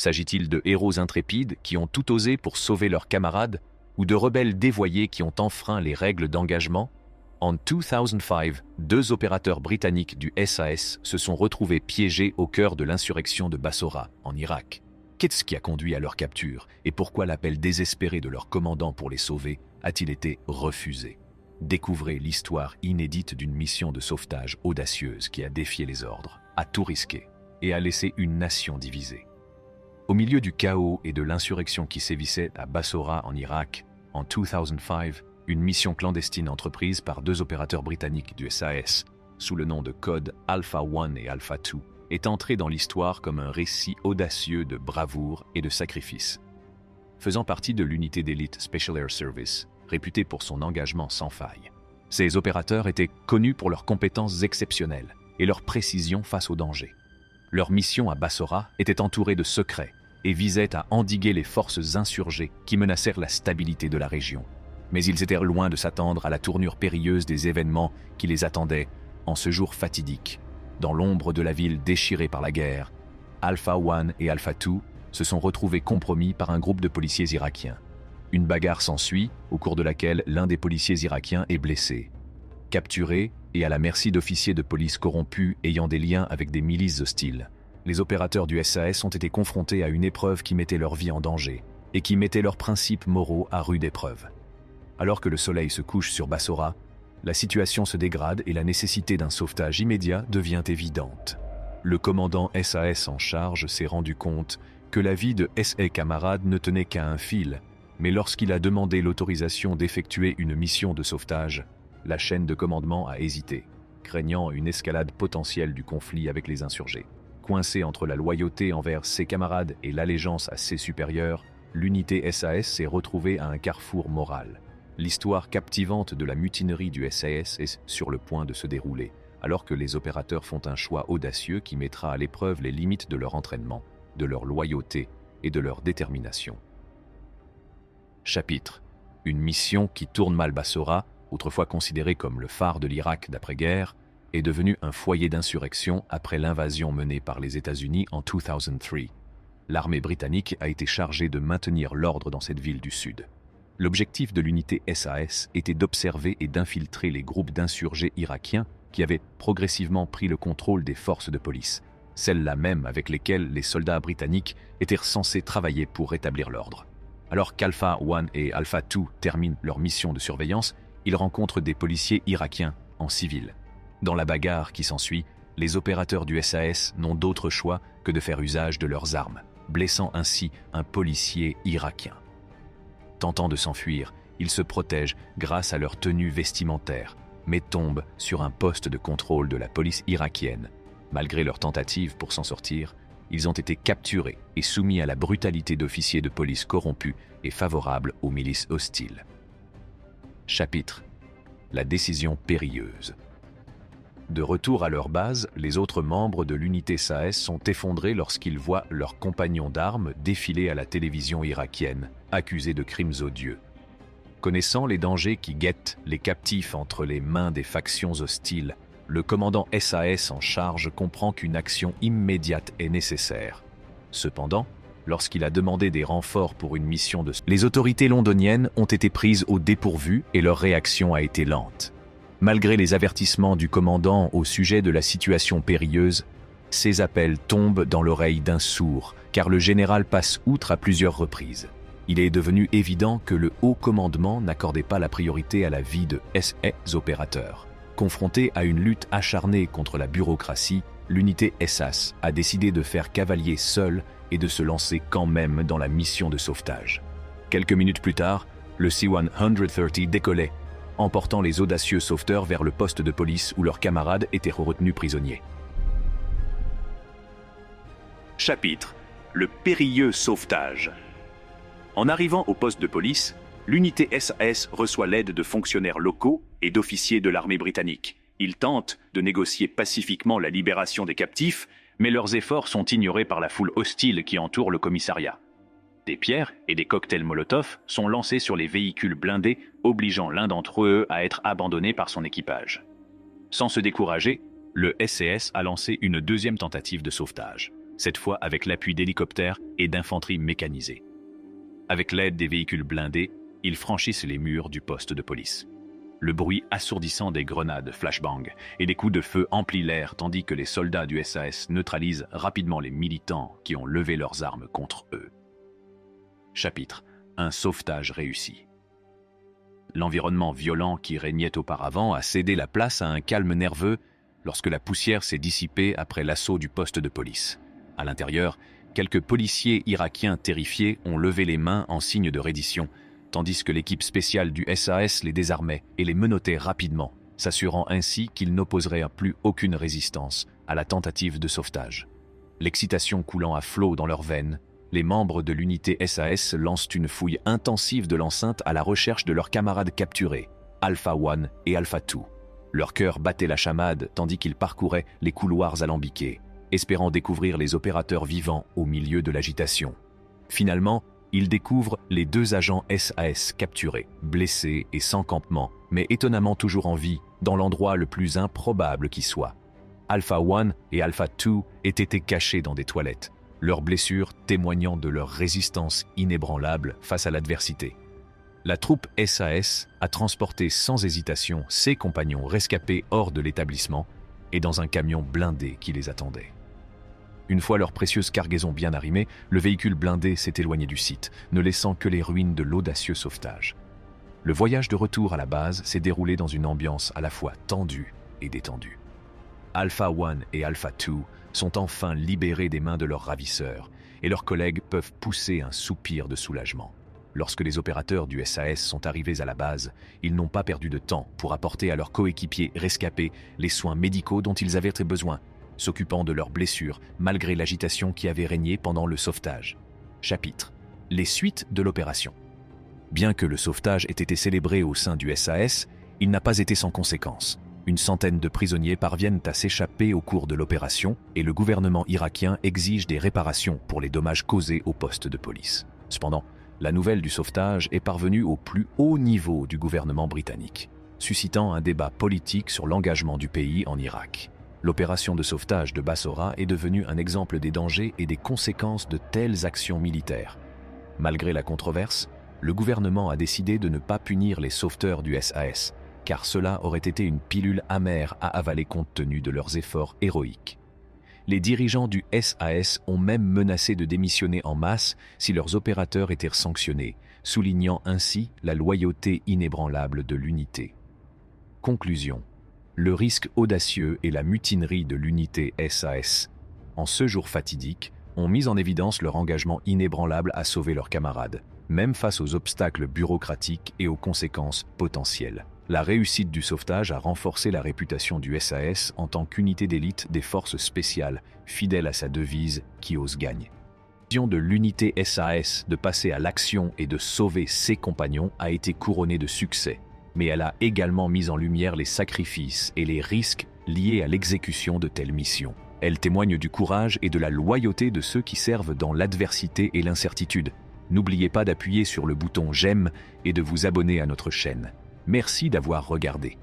S'agit-il de héros intrépides qui ont tout osé pour sauver leurs camarades ou de rebelles dévoyés qui ont enfreint les règles d'engagement? En 2005, 2 opérateurs britanniques du SAS se sont retrouvés piégés au cœur de l'insurrection de Bassora, en Irak. Qu'est-ce qui a conduit à leur capture et pourquoi l'appel désespéré de leur commandant pour les sauver a-t-il été refusé? Découvrez l'histoire inédite d'une mission de sauvetage audacieuse qui a défié les ordres, a tout risqué et a laissé une nation divisée. Au milieu du chaos et de l'insurrection qui sévissait à Bassora en Irak, en 2005, une mission clandestine entreprise par 2 opérateurs britanniques du SAS, sous le nom de code Alpha 1 et Alpha 2, est entrée dans l'histoire comme un récit audacieux de bravoure et de sacrifice. Faisant partie de l'unité d'élite Special Air Service, réputée pour son engagement sans faille, ces opérateurs étaient connus pour leurs compétences exceptionnelles et leur précision face aux dangers. Leur mission à Bassora était entourée de secrets et visait à endiguer les forces insurgées qui menacèrent la stabilité de la région. Mais ils étaient loin de s'attendre à la tournure périlleuse des événements qui les attendaient en ce jour fatidique. Dans l'ombre de la ville déchirée par la guerre, Alpha 1 et Alpha 2 se sont retrouvés compromis par un groupe de policiers irakiens. Une bagarre s'ensuit, au cours de laquelle l'un des policiers irakiens est blessé. Capturé et à la merci d'officiers de police corrompus ayant des liens avec des milices hostiles, les opérateurs du SAS ont été confrontés à une épreuve qui mettait leur vie en danger et qui mettait leurs principes moraux à rude épreuve. Alors que le soleil se couche sur Bassora, la situation se dégrade et la nécessité d'un sauvetage immédiat devient évidente. Le commandant SAS en charge s'est rendu compte que la vie de ses camarades ne tenait qu'à un fil, mais lorsqu'il a demandé l'autorisation d'effectuer une mission de sauvetage, la chaîne de commandement a hésité, craignant une escalade potentielle du conflit avec les insurgés. Coincé entre la loyauté envers ses camarades et l'allégeance à ses supérieurs, l'unité SAS s'est retrouvée à un carrefour moral. L'histoire captivante de la mutinerie du SAS est sur le point de se dérouler, alors que les opérateurs font un choix audacieux qui mettra à l'épreuve les limites de leur entraînement, de leur loyauté et de leur détermination. Chapitre. Une mission qui tourne mal Bassora, autrefois considérée comme le phare de l'Irak d'après-guerre, est devenue un foyer d'insurrection après l'invasion menée par les États-Unis en 2003. L'armée britannique a été chargée de maintenir l'ordre dans cette ville du Sud. L'objectif de l'unité SAS était d'observer et d'infiltrer les groupes d'insurgés irakiens qui avaient progressivement pris le contrôle des forces de police, celles-là même avec lesquelles les soldats britanniques étaient censés travailler pour rétablir l'ordre. Alors qu'Alpha 1 et Alpha 2 terminent leur mission de surveillance, ils rencontrent des policiers irakiens en civil. Dans la bagarre qui s'ensuit, les opérateurs du SAS n'ont d'autre choix que de faire usage de leurs armes, blessant ainsi un policier irakien. Tentant de s'enfuir, ils se protègent grâce à leur tenue vestimentaire, mais tombent sur un poste de contrôle de la police irakienne. Malgré leur tentative pour s'en sortir, ils ont été capturés et soumis à la brutalité d'officiers de police corrompus et favorables aux milices hostiles. Chapitre. La décision périlleuse. De retour à leur base, les autres membres de l'unité SAS sont effondrés lorsqu'ils voient leurs compagnons d'armes défiler à la télévision irakienne, accusés de crimes odieux. Connaissant les dangers qui guettent les captifs entre les mains des factions hostiles, le commandant SAS en charge comprend qu'une action immédiate est nécessaire. Cependant, lorsqu'il a demandé des renforts pour une mission les autorités londoniennes ont été prises au dépourvu et leur réaction a été lente. Malgré les avertissements du commandant au sujet de la situation périlleuse, ces appels tombent dans l'oreille d'un sourd, car le général passe outre à plusieurs reprises. Il est devenu évident que le haut commandement n'accordait pas la priorité à la vie de ses opérateurs. Confronté à une lutte acharnée contre la bureaucratie, l'unité SAS a décidé de faire cavalier seul et de se lancer quand même dans la mission de sauvetage. Quelques minutes plus tard, le C-130 décollait, emportant les audacieux sauveteurs vers le poste de police où leurs camarades étaient retenus prisonniers. Chapitre. Le périlleux sauvetage. En arrivant au poste de police, l'unité SAS reçoit l'aide de fonctionnaires locaux et d'officiers de l'armée britannique. Ils tentent de négocier pacifiquement la libération des captifs, mais leurs efforts sont ignorés par la foule hostile qui entoure le commissariat. Des pierres et des cocktails Molotov sont lancés sur les véhicules blindés, obligeant l'un d'entre eux à être abandonné par son équipage. Sans se décourager, le SAS a lancé une deuxième tentative de sauvetage. cette fois avec l'appui d'hélicoptères et d'infanterie mécanisée. Avec l'aide des véhicules blindés, ils franchissent les murs du poste de police. Le bruit assourdissant des grenades flashbang et des coups de feu emplit l'air tandis que les soldats du SAS neutralisent rapidement les militants qui ont levé leurs armes contre eux. Chapitre: un sauvetage réussi. L'environnement violent qui régnait auparavant a cédé la place à un calme nerveux lorsque la poussière s'est dissipée après l'assaut du poste de police. À l'intérieur, quelques policiers irakiens terrifiés ont levé les mains en signe de reddition, tandis que l'équipe spéciale du SAS les désarmait et les menottait rapidement, s'assurant ainsi qu'ils n'opposeraient plus aucune résistance à la tentative de sauvetage. L'excitation coulant à flot dans leurs veines, les membres de l'unité SAS lancent une fouille intensive de l'enceinte à la recherche de leurs camarades capturés, Alpha One et Alpha Two. Leur cœur battait la chamade tandis qu'ils parcouraient les couloirs alambiqués, espérant découvrir les opérateurs vivants au milieu de l'agitation. Finalement, ils découvrent les 2 agents SAS capturés, blessés et sans campement, mais étonnamment toujours en vie, dans l'endroit le plus improbable qui soit. Alpha One et Alpha Two étaient cachés dans des toilettes, leurs blessures témoignant de leur résistance inébranlable face à l'adversité. La troupe SAS a transporté sans hésitation ses compagnons rescapés hors de l'établissement et dans un camion blindé qui les attendait. Une fois leur précieuse cargaison bien arrimée, le véhicule blindé s'est éloigné du site, ne laissant que les ruines de l'audacieux sauvetage. Le voyage de retour à la base s'est déroulé dans une ambiance à la fois tendue et détendue. Alpha One et Alpha Two sont enfin libérés des mains de leurs ravisseurs, et leurs collègues peuvent pousser un soupir de soulagement. Lorsque les opérateurs du SAS sont arrivés à la base, ils n'ont pas perdu de temps pour apporter à leurs coéquipiers rescapés les soins médicaux dont ils avaient besoin, s'occupant de leurs blessures malgré l'agitation qui avait régné pendant le sauvetage. Chapitre: les suites de l'opération. Bien que le sauvetage ait été célébré au sein du SAS, il n'a pas été sans conséquences. Une centaine de prisonniers parviennent à s'échapper au cours de l'opération et le gouvernement irakien exige des réparations pour les dommages causés au poste de police. Cependant, la nouvelle du sauvetage est parvenue au plus haut niveau du gouvernement britannique, suscitant un débat politique sur l'engagement du pays en Irak. L'opération de sauvetage de Bassora est devenue un exemple des dangers et des conséquences de telles actions militaires. Malgré la controverse, le gouvernement a décidé de ne pas punir les sauveteurs du SAS, car cela aurait été une pilule amère à avaler compte tenu de leurs efforts héroïques. Les dirigeants du SAS ont même menacé de démissionner en masse si leurs opérateurs étaient sanctionnés, soulignant ainsi la loyauté inébranlable de l'unité. Conclusion: le risque audacieux et la mutinerie de l'unité SAS, en ce jour fatidique, ont mis en évidence leur engagement inébranlable à sauver leurs camarades, même face aux obstacles bureaucratiques et aux conséquences potentielles. La réussite du sauvetage a renforcé la réputation du SAS en tant qu'unité d'élite des forces spéciales, fidèle à sa devise « qui ose gagne ». La décision de l'unité SAS de passer à l'action et de sauver ses compagnons a été couronnée de succès, mais elle a également mis en lumière les sacrifices et les risques liés à l'exécution de telles missions. Elle témoigne du courage et de la loyauté de ceux qui servent dans l'adversité et l'incertitude. N'oubliez pas d'appuyer sur le bouton « J'aime » et de vous abonner à notre chaîne. Merci d'avoir regardé.